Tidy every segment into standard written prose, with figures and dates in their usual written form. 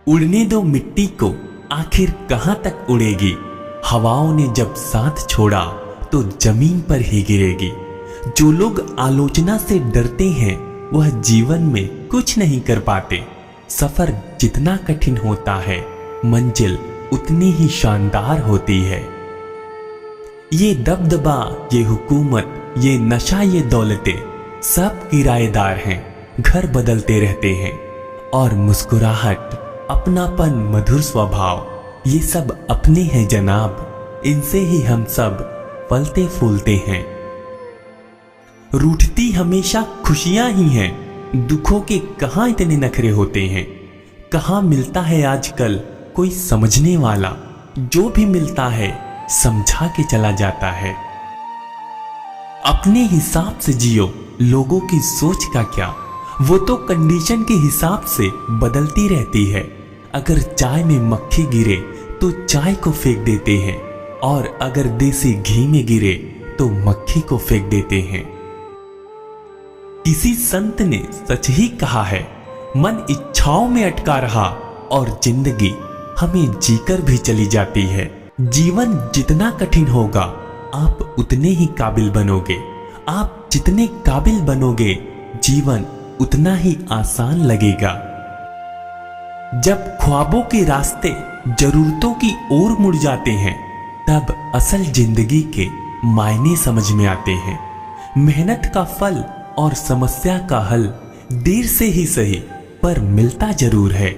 उड़ने दो मिट्टी को, आखिर कहां तक उड़ेगी। हवाओं ने जब साथ छोड़ा तो जमीन पर ही गिरेगी। जो लोग आलोचना से डरते हैं वह जीवन में कुछ नहीं कर पाते। सफर जितना कठिन होता है, मंजिल उतनी ही शानदार होती है। ये दबदबा, ये हुकूमत, ये नशा, ये दौलतें सब किराएदार हैं, घर बदलते रहते हैं। और मुस्कुराहट, अपनापन, मधुर स्वभाव, ये सब अपने हैं जनाब। इनसे ही हम सब फलते फूलते हैं। रूठती हमेशा खुशियां ही हैं, दुखों के कहां इतने नखरे होते हैं। कहां मिलता है आजकल कोई समझने वाला, जो भी मिलता है समझा के चला जाता है। अपने हिसाब से जियो, लोगों की सोच का क्या, वो तो कंडीशन के हिसाब से बदलती रहती है। अगर चाय में मक्खी गिरे तो चाय को फेंक देते हैं, और अगर देसी घी में गिरे तो मक्खी को फेंक देते हैं। किसी संत ने सच ही कहा है, मन इच्छाओं में अटका रहा और जिंदगी हमें जीकर भी चली जाती है। जीवन जितना कठिन होगा, आप उतने ही काबिल बनोगे। आप जितने काबिल बनोगे, जीवन उतना ही आसान लगेगा। जब ख्वाबों के रास्ते जरूरतों की ओर मुड़ जाते हैं, तब असल जिंदगी के मायने समझ में आते हैं। मेहनत का फल और समस्या का हल देर से ही सही, पर मिलता जरूर है।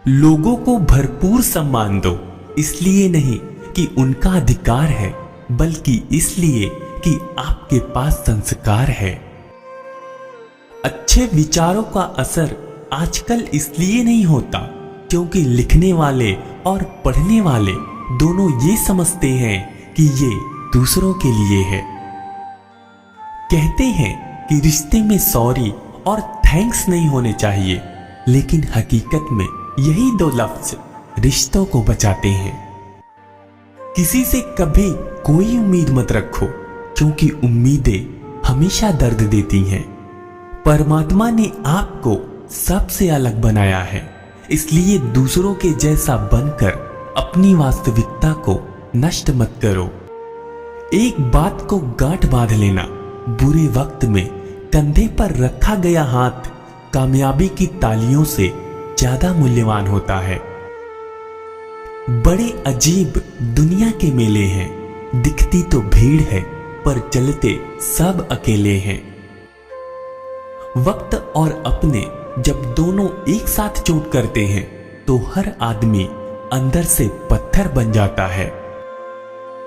लोगों को भरपूर सम्मान दो, इसलिए नहीं कि उनका अधिकार है, बल्कि इसलिए कि आपके पास संस्कार है। अच्छे विचारों का असर आजकल इसलिए नहीं होता क्योंकि लिखने वाले और पढ़ने वाले दोनों ये समझते हैं कि ये दूसरों के लिए है। कहते हैं कि रिश्ते में सॉरी और थैंक्स नहीं होने चाहिए, लेकिन हकीकत में यही दो लफ्ज रिश्तों को बचाते हैं। किसी से कभी कोई उम्मीद मत रखो, क्योंकि उम्मीदें हमेशा दर्द देती हैं। परमात्मा ने आपको सबसे अलग बनाया है, इसलिए दूसरों के जैसा बनकर अपनी वास्तविकता को नष्ट मत करो। एक बात को गांठ बांध लेना, बुरे वक्त में कंधे पर रखा गया हाथ कामयाबी की तालियों से ज्यादा मूल्यवान होता है। बड़े अजीब दुनिया के मेले हैं, दिखती तो भीड़ है पर चलते सब अकेले हैं। वक्त और अपने जब दोनों एक साथ चोट करते हैं तो हर आदमी अंदर से पत्थर बन जाता है।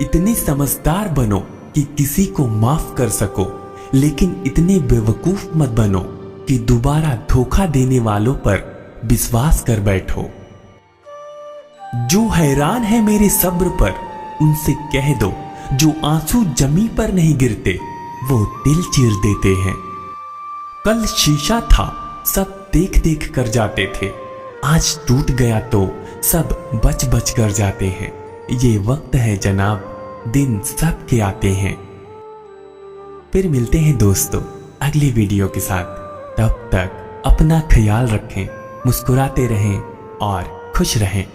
इतने समझदार बनो कि किसी को माफ कर सको, लेकिन इतने बेवकूफ मत बनो कि दोबारा धोखा देने वालों पर विश्वास कर बैठो। जो हैरान है मेरे सब्र पर, उनसे कह दो, जो आंसू जमीन पर नहीं गिरते वो दिल चीर देते हैं। कल शीशा था, सब देख देख कर जाते थे, आज टूट गया तो सब बच बच कर जाते हैं। ये वक्त है जनाब, दिन सब के आते हैं। फिर मिलते हैं दोस्तों अगली वीडियो के साथ। तब तक अपना ख्याल रखें, मुस्कुराते रहें और खुश रहें।